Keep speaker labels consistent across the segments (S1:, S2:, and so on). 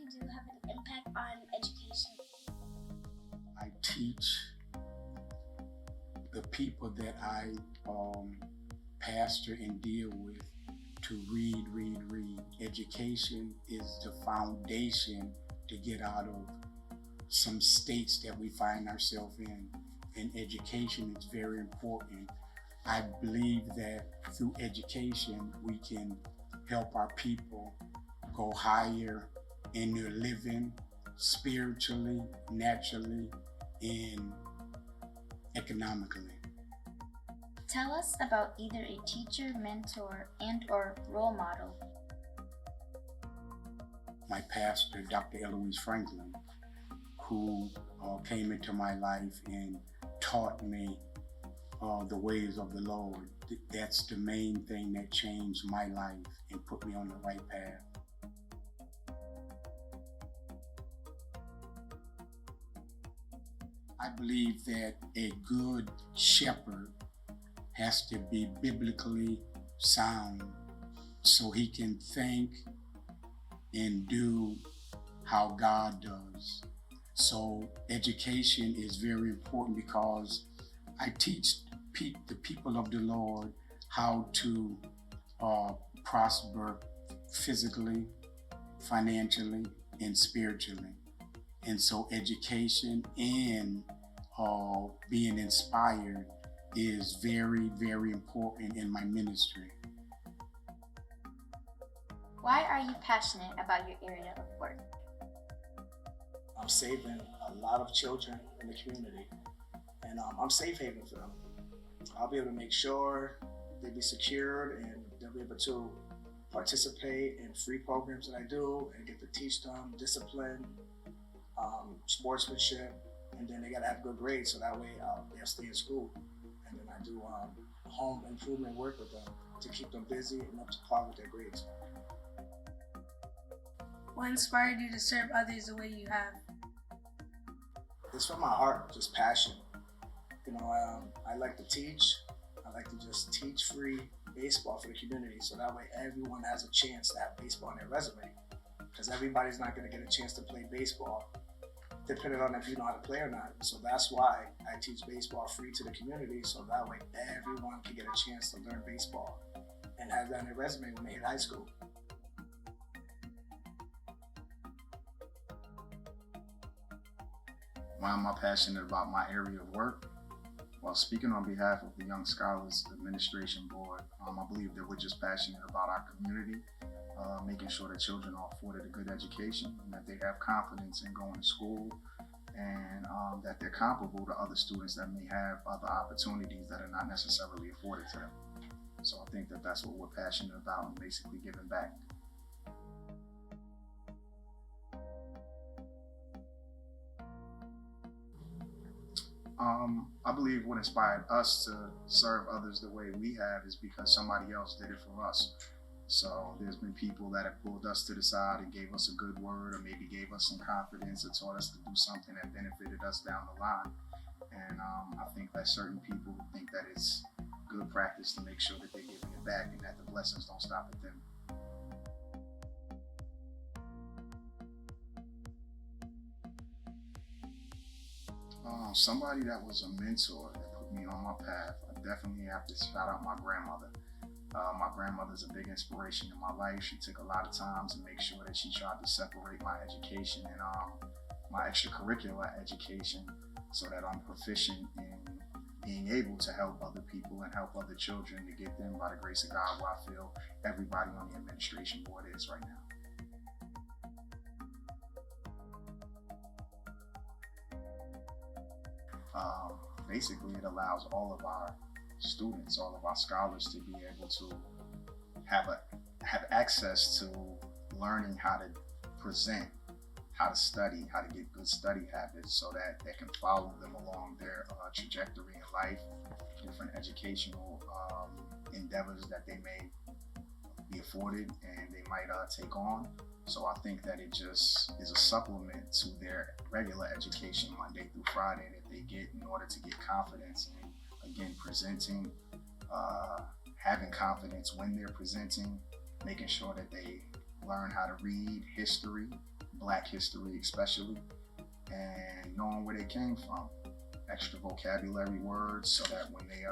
S1: you do have an impact on education?
S2: I teach the people that I pastor and deal with to read. Education is the foundation to get out of some states that we find ourselves in. And education is very important. I believe that through education, we can help our people go higher in their living, spiritually, naturally, and economically.
S3: Tell us about either a teacher, mentor, and/or role model.
S2: My pastor, Dr. Eloise Franklin, who came into my life and taught me the ways of the Lord. That's the main thing that changed my life and put me on the right path. I believe that a good shepherd has to be biblically sound so he can think and do how God does. So education is very important because I teach the people of the Lord how to prosper physically, financially, and spiritually. And so education and being inspired is very, very important in my ministry.
S3: Why are you passionate about your area of work?
S4: I'm saving a lot of children in the community, and I'm safe haven for them. I'll be able to make sure they be secured and they'll be able to participate in free programs that I do and get to teach them discipline, sportsmanship, and then they gotta have good grades so that way they'll stay in school. And then I do home improvement work with them to keep them busy and up to par with their grades.
S5: What inspired you to serve others the way you have?
S4: It's from my heart, just passion. You know, I like to teach. I like to just teach free baseball for the community so that way everyone has a chance to have baseball on their resume. Because everybody's not going to get a chance to play baseball depending on if you know how to play or not. So that's why I teach baseball free to the community so that way everyone can get a chance to learn baseball and have that on their resume when they hit high school.
S6: Why am I passionate about my area of work? Well, speaking on behalf of the Young Scholars Administration Board, I believe that we're just passionate about our community, making sure that children are afforded a good education and that they have confidence in going to school and that they're comparable to other students that may have other opportunities that are not necessarily afforded to them. So I think that that's what we're passionate about and basically giving back. I believe what inspired us to serve others the way we have is because somebody else did it for us. So there's been people that have pulled us to the side and gave us a good word or maybe gave us some confidence or taught us to do something that benefited us down the line. And I think that certain people think that it's good practice to make sure that they're giving it back and that the blessings don't stop at them. Somebody that was a mentor that put me on my path, I definitely have to shout out my grandmother. My grandmother's a big inspiration in my life. She took a lot of time to make sure that she tried to separate my education and my extracurricular education so that I'm proficient in being able to help other people and help other children to get them by the grace of God where I feel everybody on the administration board is right now. Basically, it allows all of our students, all of our scholars to be able to have access to learning how to present, how to study, how to get good study habits so that they can follow them along their trajectory in life, different educational endeavors that they may be afforded and they might take on. So I think that it just is a supplement to their regular education Monday through Friday that they get in order to get confidence in, again, presenting, having confidence when they're presenting, making sure that they learn how to read history, Black history especially, and knowing where they came from. Extra vocabulary words so that when they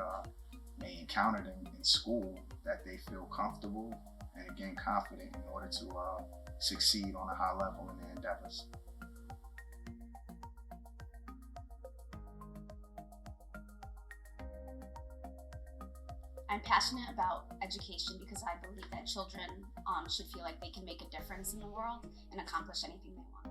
S6: encounter them in school, that they feel comfortable and gain confidence in order to succeed on a high level in their endeavors.
S7: I'm passionate about education because I believe that children should feel like they can make a difference in the world and accomplish anything they want.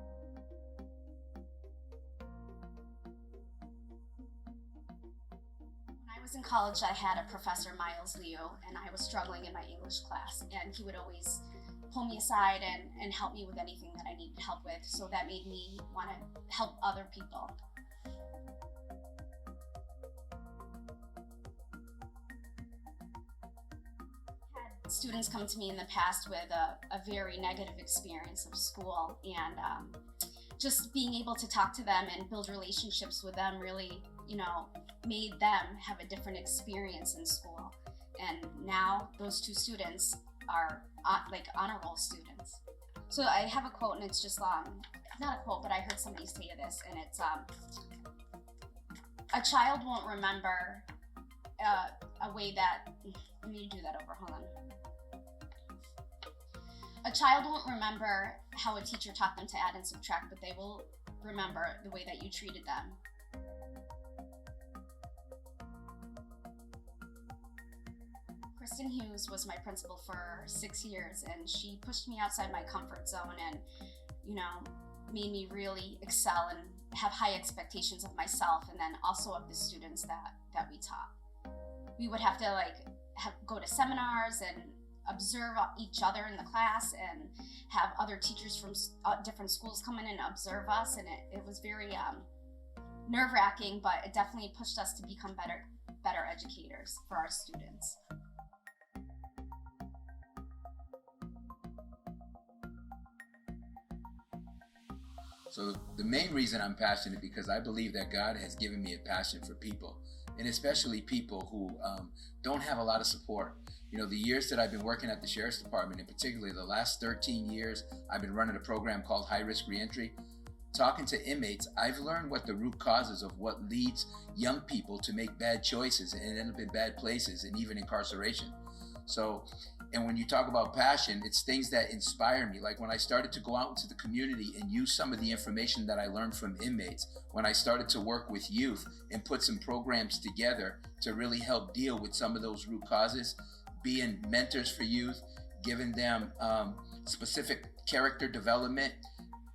S7: When I was in college, I had a professor, Miles Leo, and I was struggling in my English class, and he would always pull me aside and help me with anything that I needed help with, so that made me want to help other people. Students come to me in the past with a very negative experience of school, and just being able to talk to them and build relationships with them really, made them have a different experience in school. And now those two students are like honor roll students. So I have a quote, and it's just not a quote, but I heard somebody say this, and it's a child won't remember a way that, let me do that over, hold on. A child won't remember how a teacher taught them to add and subtract, but they will remember the way that you treated them. Kristen Hughes was my principal for 6 years, and she pushed me outside my comfort zone and, made me really excel and have high expectations of myself, and then also of the students that we taught. We would have to go to seminars and observe each other in the class and have other teachers from different schools come in and observe us, and it was very nerve-wracking, but it definitely pushed us to become better educators for our students.
S8: So the main reason I'm passionate because I believe that God has given me a passion for people, and especially people who don't have a lot of support. The years that I've been working at the Sheriff's Department, in particular the last 13 years, I've been running a program called High Risk Reentry. Talking to inmates, I've learned what the root causes of what leads young people to make bad choices and end up in bad places and even incarceration. And when you talk about passion, it's things that inspire me. Like when I started to go out into the community and use some of the information that I learned from inmates, when I started to work with youth and put some programs together to really help deal with some of those root causes, being mentors for youth, giving them specific character development.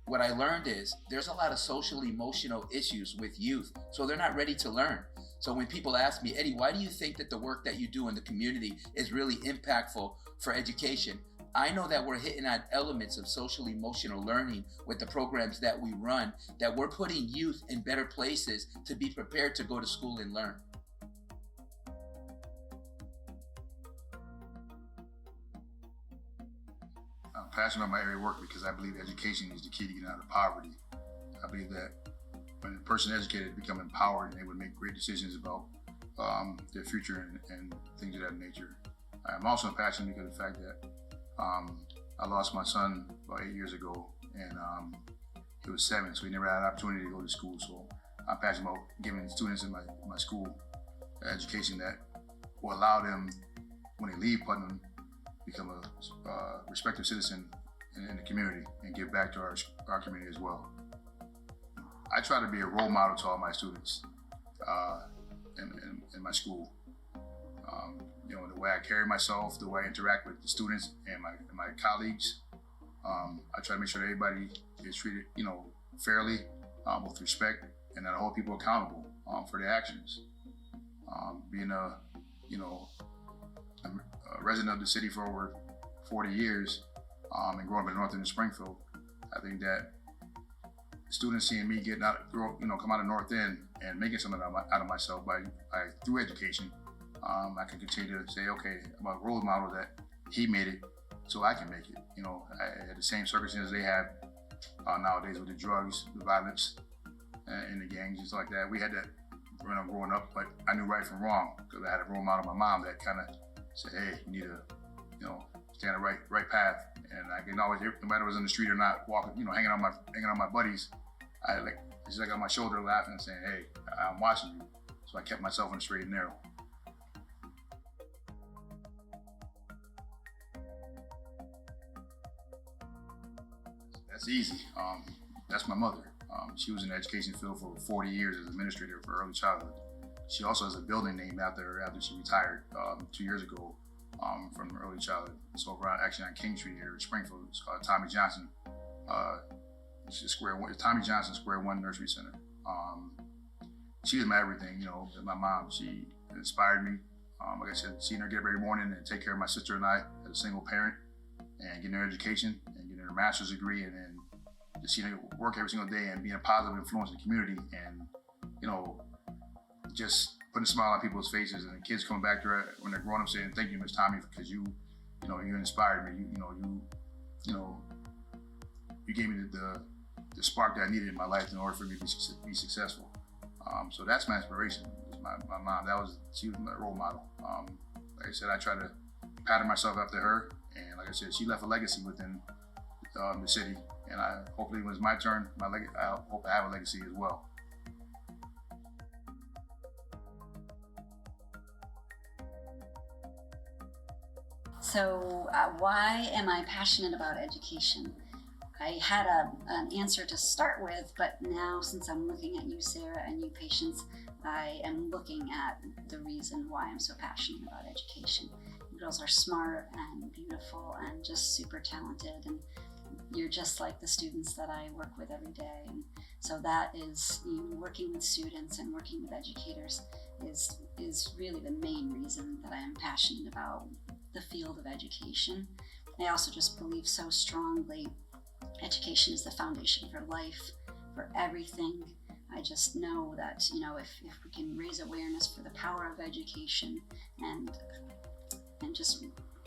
S8: What I learned is there's a lot of social emotional issues with youth, so they're not ready to learn. So when people ask me, Eddie, why do you think that the work that you do in the community is really impactful for education? I know that we're hitting on elements of social emotional learning with the programs that we run, that we're putting youth in better places to be prepared to go to school and learn.
S6: I'm passionate about my area of work because I believe education is the key to getting out of poverty. I believe that when a person is educated, they become empowered and they would make great decisions about their future and things of that nature. I'm also passionate because of the fact that I lost my son about 8 years ago, and he was 7, so he never had an opportunity to go to school. So I'm passionate about giving students in my school an education that will allow them, when they leave Putnam, become a respected citizen in the community and give back to our community as well. I try to be a role model to all my students in my school. The way I carry myself, the way I interact with the students and my colleagues. I try to make sure that everybody is treated, fairly, with respect, and that I hold people accountable for their actions. Being a resident of the city for over 40 years and growing up in North End of Springfield, I think that students seeing me come out of North End and making something out of myself through education, I can continue to say, okay, I'm a role model that he made it, so I can make it. I had the same circumstances they have nowadays with the drugs, the violence, and the gangs, just like that. We had that growing up, but I knew right from wrong because I had a role model, my mom, that kind of said, hey, you need to,
S9: stay on the right path. And I can always, no matter if I was in the street or not, walking, hanging on my buddies, it's like on my shoulder laughing and saying, hey, I'm watching you. So I kept myself on the straight and narrow. That's easy. That's my mother. She was in the education field for 40 years as administrator for early childhood. She also has a building named after her after she retired 2 years ago from early childhood. So around actually on King Street here in Springfield, it's called Tommy Johnson. It's Tommy Johnson Square One Nursery Center. She was my everything, my mom. She inspired me. Like I said, seeing her get up every morning and take care of my sister and I as a single parent and getting her education and getting her master's degree and then just seeing her work every single day and being a positive influence in the community and, just putting a smile on people's faces and the kids coming back to her when they're growing up saying, thank you, Miss Tommy, because you inspired me. You gave me the spark that I needed in my life in order for me to be successful. So that's my inspiration. My mom. She was my role model. Like I said, I try to pattern myself after her, and like I said, she left a legacy within the city. And hopefully, when it's my turn, I hope I have a legacy as well.
S10: So why am I passionate about education? I had an answer to start with, but now since I'm looking at you, Sarah, and you, Patience, I am looking at the reason why I'm so passionate about education. You girls are smart and beautiful and just super talented, and you're just like the students that I work with every day. And so that is, working with students and working with educators is really the main reason that I am passionate about the field of education. I also just believe so strongly education is the foundation for life, for everything. I just know that, if we can raise awareness for the power of education and just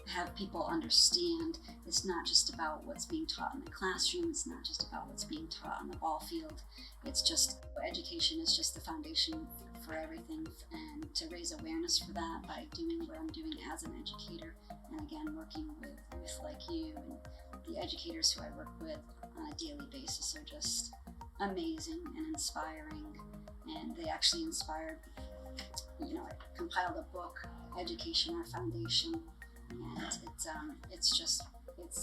S10: have people understand it's not just about what's being taught in the classroom, it's not just about what's being taught on the ball field, it's just, education is just the foundation for everything, and to raise awareness for that by doing what I'm doing as an educator, and again, working with youth like you and the educators who I work with on a daily basis are just amazing and inspiring, and they actually inspired, I compiled a book, Education Our Foundation, and it's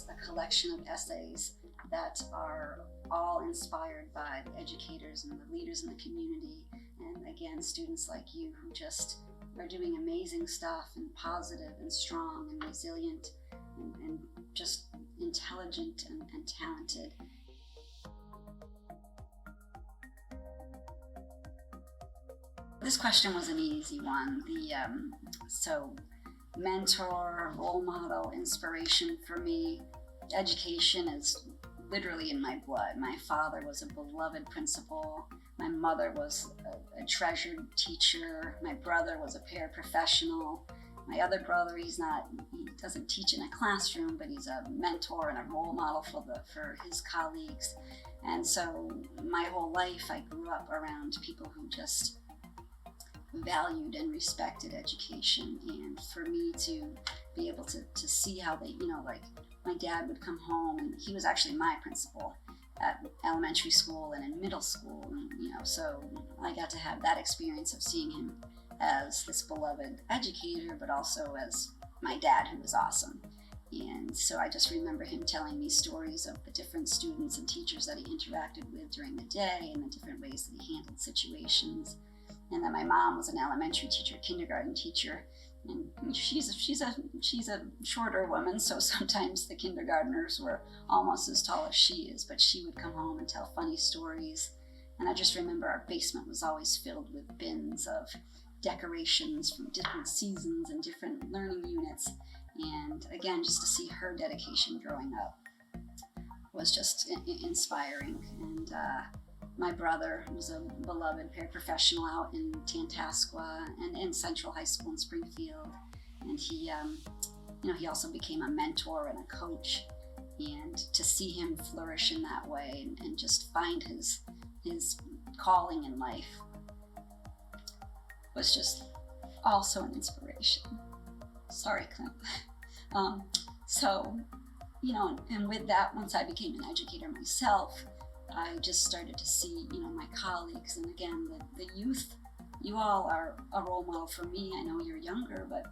S10: a collection of essays that are all inspired by the educators and the leaders in the community, and again, students like you who just are doing amazing stuff and positive and strong and resilient and just intelligent and talented. This question was an easy one. So mentor, role model, inspiration for me, education is literally in my blood. My father was a beloved principal. My mother was a treasured teacher. My brother was a paraprofessional. My other brother, he doesn't teach in a classroom, but he's a mentor and a role model for his colleagues. And so my whole life I grew up around people who just valued and respected education, and for me to be able to see how they, like my dad would come home, and he was actually my principal at elementary school and in middle school, and so I got to have that experience of seeing him as this beloved educator, but also as my dad, who was awesome. And so I just remember him telling me stories of the different students and teachers that he interacted with during the day and the different ways that he handled situations. And then my mom was an elementary teacher, kindergarten teacher, and she's a shorter woman, so sometimes the kindergartners were almost as tall as she is, but she would come home and tell funny stories. And I just remember our basement was always filled with bins of decorations from different seasons and different learning units. And again, just to see her dedication growing up was just inspiring. And my brother was a beloved paraprofessional out in Tantascwa and in Central High School in Springfield. And he also became a mentor and a coach. And to see him flourish in that way and just find his calling in life was just also an inspiration. Sorry, Clint. So, you know, and with that, once I became an educator myself, I just started to see, you know, my colleagues, and again, the youth, you all are a role model for me. I know you're younger, but,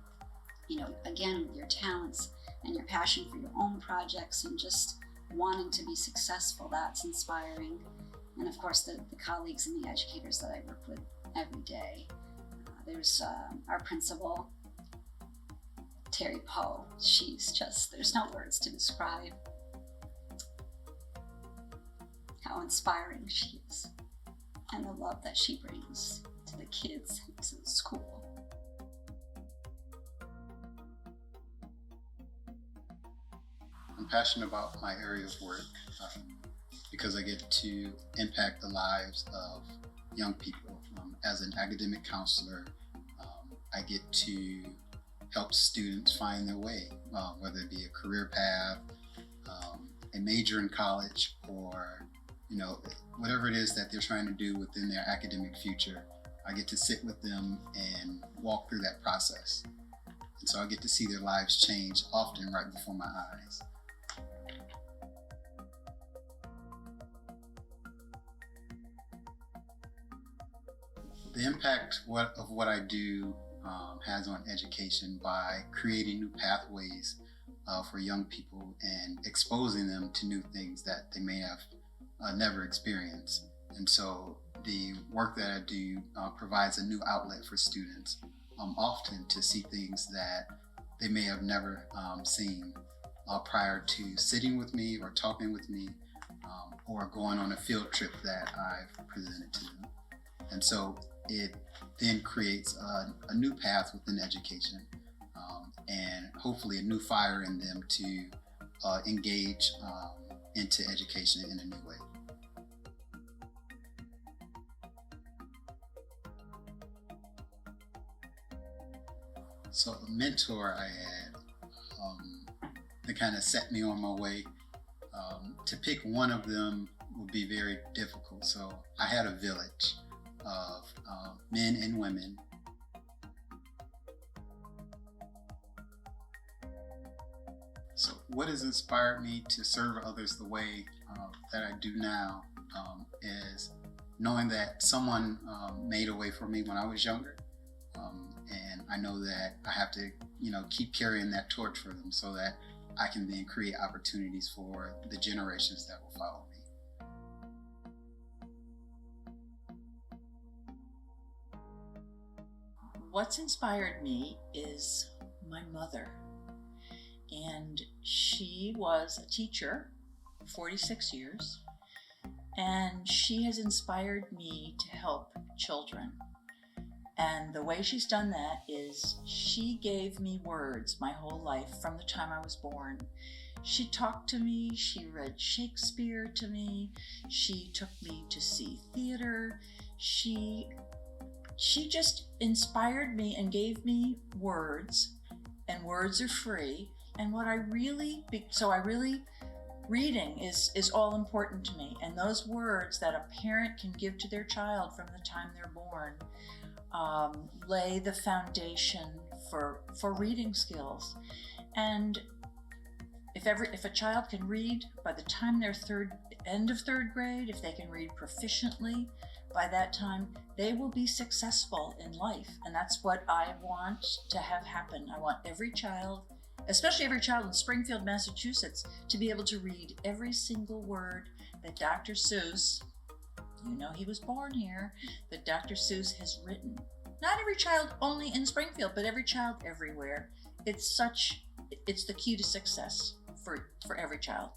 S10: you know, again, with your talents and your passion for your own projects and just wanting to be successful, that's inspiring. And of course, the colleagues and the educators that I work with every day. There's our principal, Terry Poe. She's just, there's no words to describe how inspiring she is and the love that she brings to the kids and to the school.
S11: I'm passionate about my area of work because I get to impact the lives of young people. As an academic counselor, I get to help students find their way, whether it be a career path, a major in college, or you know, whatever it is that they're trying to do within their academic future. I get to sit with them and walk through that process. And so I get to see their lives change, often right before my eyes. The impact of what I do has on education by creating new pathways for young people and exposing them to new things that they may have never experienced. And so the work that I do provides a new outlet for students, often to see things that they may have never seen prior to sitting with me or talking with me or going on a field trip that I've presented to them. And so it then creates a new path within education and hopefully a new fire in them to engage into education in a new way. So a mentor I had that kind of set me on my way. To pick one of them would be very difficult. So I had a village of men and women. So what has inspired me to serve others the way that I do now is knowing that someone made a way for me when I was younger. And I know that I have to, you know, keep carrying that torch for them so that I can then create opportunities for the generations that will follow me.
S12: What's inspired me is my mother. And she was a teacher for 46 years. And she has inspired me to help children. And the way she's done that is she gave me words my whole life from the time I was born. She talked to me, she read Shakespeare to me, she took me to see theater, she just inspired me and gave me words, and words are free. And reading is all important to me. And those words that a parent can give to their child from the time they're born lay the foundation for reading skills. And if a child can read by the time they're end of third grade, if they can read proficiently by that time, they will be successful in life. And that's what I want to have happen. I want every child, especially every child in Springfield, Massachusetts, to be able to read every single word that Dr. Seuss, you know he was born here, that Dr. Seuss has written. Not every child only in Springfield, but every child everywhere. It's the key to success for every child.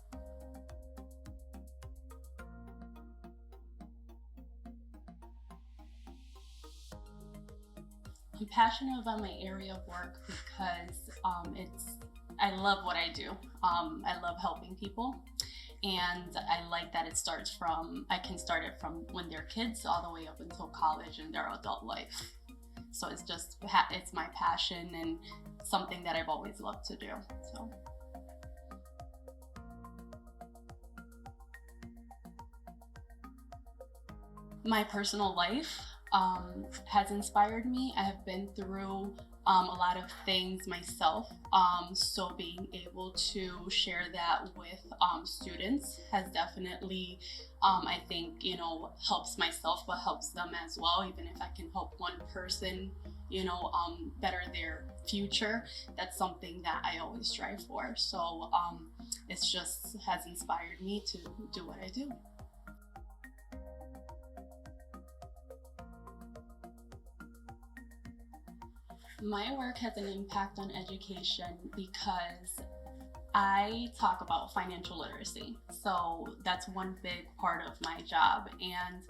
S13: I'm passionate about my area of work because I love what I do. I love helping people, and I like that I can start it from when they're kids all the way up until college and their adult life. So it's my passion and something that I've always loved to do. So. My personal life, has inspired me. I have been through a lot of things myself, so being able to share that with students has definitely, I think, helps myself, but helps them as well. Even if I can help one person, better their future, that's something that I always strive for. So it's just has inspired me to do what I do. My work has an impact on education because I talk about financial literacy. So that's one big part of my job. And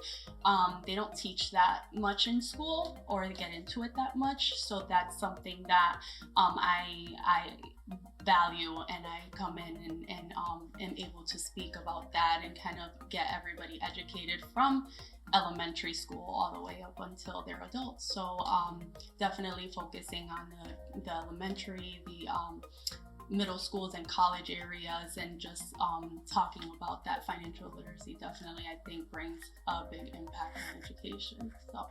S13: they don't teach that much in school or get into it that much. So that's something that I value, and I come in and am able to speak about that and kind of get everybody educated from elementary school all the way up until they're adults. So definitely focusing on the elementary, the middle schools and college areas, and just talking about that financial literacy definitely, I think, brings a big impact on education. So.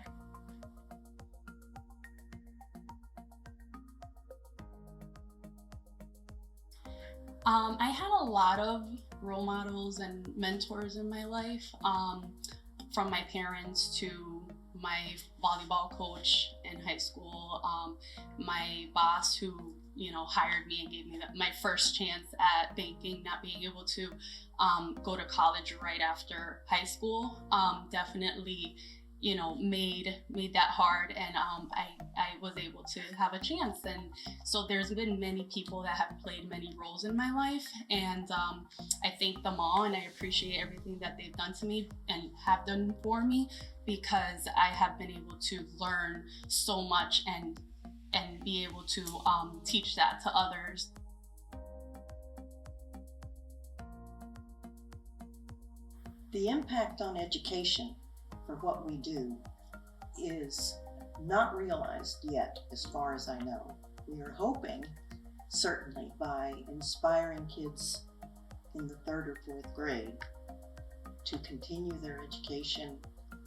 S13: I had a lot of role models and mentors in my life, from my parents to my volleyball coach in high school, my boss who hired me and gave me my first chance at banking, not being able to go to college right after high school, definitely made that hard, and I was able to have a chance. And so there's been many people that have played many roles in my life, and I thank them all, and I appreciate everything that they've done to me and have done for me, because I have been able to learn so much and be able to teach that to others.
S14: The impact on education for what we do is not realized yet, as far as I know. We are hoping, certainly, by inspiring kids in the 3rd or 4th grade to continue their education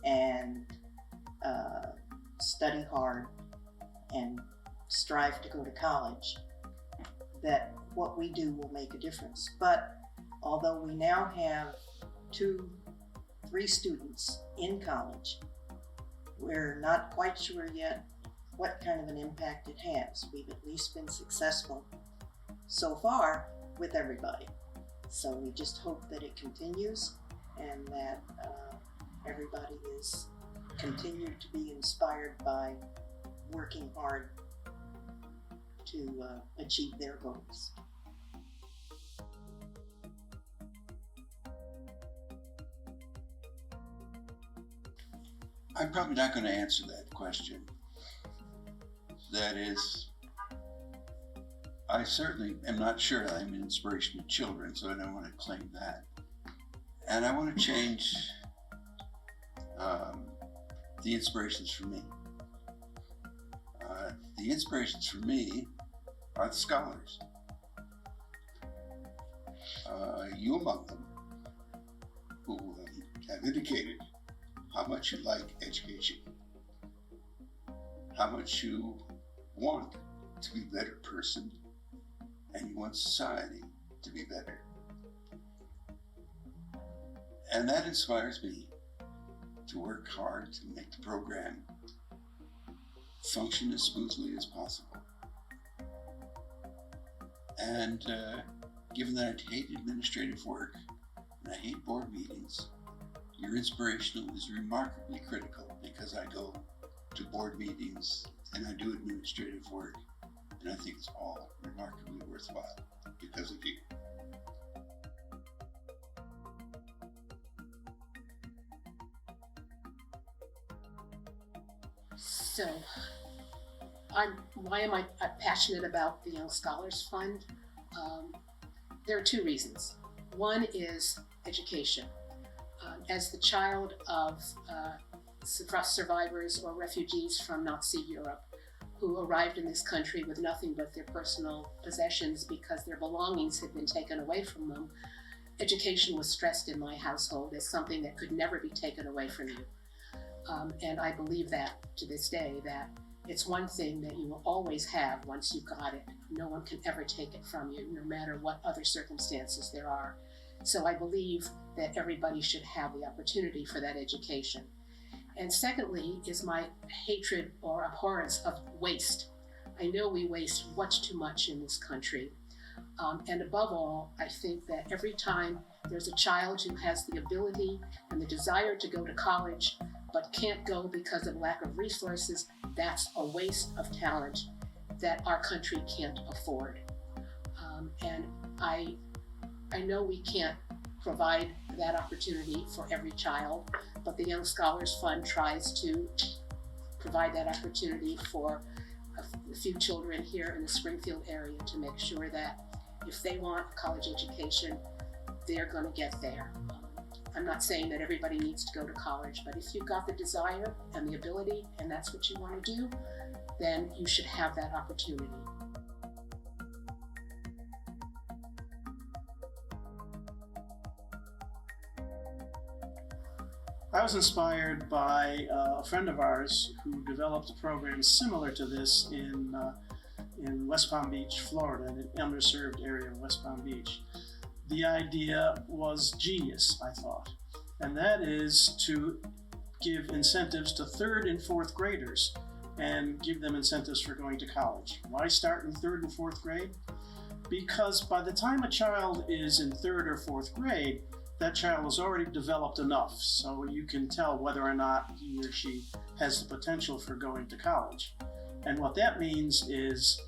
S14: and study hard and strive to go to college, that what we do will make a difference. But although we now have 2-3 students in college, we're not quite sure yet what kind of an impact it has. We've at least been successful so far with everybody. So we just hope that it continues and that everybody is continued to be inspired by working hard to achieve their goals.
S15: I'm probably not going to answer that question. That is, I certainly am not sure I'm an inspiration to children, so I don't want to claim that. And I want to change the inspirations for me. The inspirations for me are the scholars. You among them, who have indicated how much you like education, how much you want to be a better person, and you want society to be better. And that inspires me to work hard to make the program function as smoothly as possible. And given that I hate administrative work and I hate board meetings, your inspirational is remarkably critical, because I go to board meetings and I do administrative work, and I think it's all remarkably worthwhile because of you.
S16: So, why am I passionate about the Young Scholars Fund? There are 2 reasons. One is education. As the child of survivors or refugees from Nazi Europe who arrived in this country with nothing but their personal possessions because their belongings had been taken away from them, education was stressed in my household as something that could never be taken away from you. And I believe that to this day, that it's one thing that you will always have once you've got it. No one can ever take it from you, no matter what other circumstances there are. So I believe that everybody should have the opportunity for that education. And secondly is my hatred or abhorrence of waste. I know we waste much too much in this country. And above all, I think that every time there's a child who has the ability and the desire to go to college, but can't go because of lack of resources, that's a waste of talent that our country can't afford. And I know we can't provide that opportunity for every child, but the Young Scholars Fund tries to provide that opportunity for a few children here in the Springfield area to make sure that if they want a college education, they're going to get there. I'm not saying that everybody needs to go to college, but if you've got the desire and the ability and that's what you want to do, then you should have that opportunity.
S17: I was inspired by a friend of ours who developed a program similar to this in West Palm Beach, Florida, in an underserved area of West Palm Beach. The idea was genius, I thought, and that is to give incentives to 3rd and 4th graders and give them incentives for going to college. Why start in 3rd and 4th grade? Because by the time a child is in 3rd or 4th grade, that child has already developed enough, so you can tell whether or not he or she has the potential for going to college. And what that means is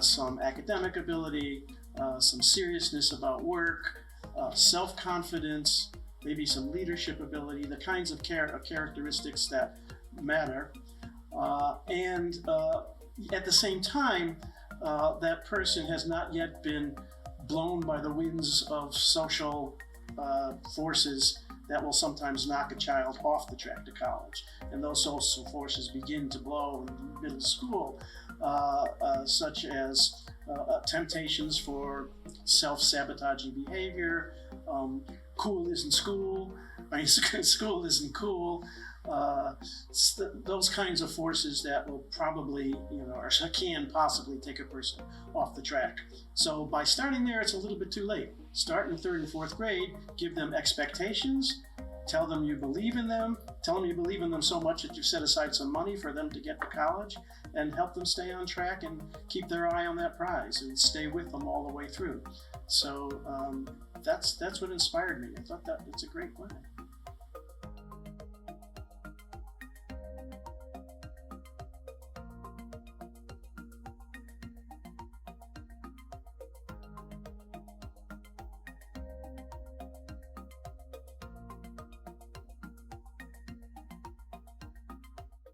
S17: some academic ability, some seriousness about work, self-confidence, maybe some leadership ability, the kinds of characteristics that matter. And at the same time, that person has not yet been blown by the winds of social forces that will sometimes knock a child off the track to college. And those social forces begin to blow in middle school, such as temptations for self-sabotaging behavior, cool isn't school, I mean, school isn't cool, those kinds of forces that will probably, or can possibly take a person off the track. So by starting there, it's a little bit too late. Start in 3rd and 4th grade, give them expectations, tell them you believe in them, tell them you believe in them so much that you've set aside some money for them to get to college, and help them stay on track and keep their eye on that prize and stay with them all the way through. So that's what inspired me. I thought that it's a great plan.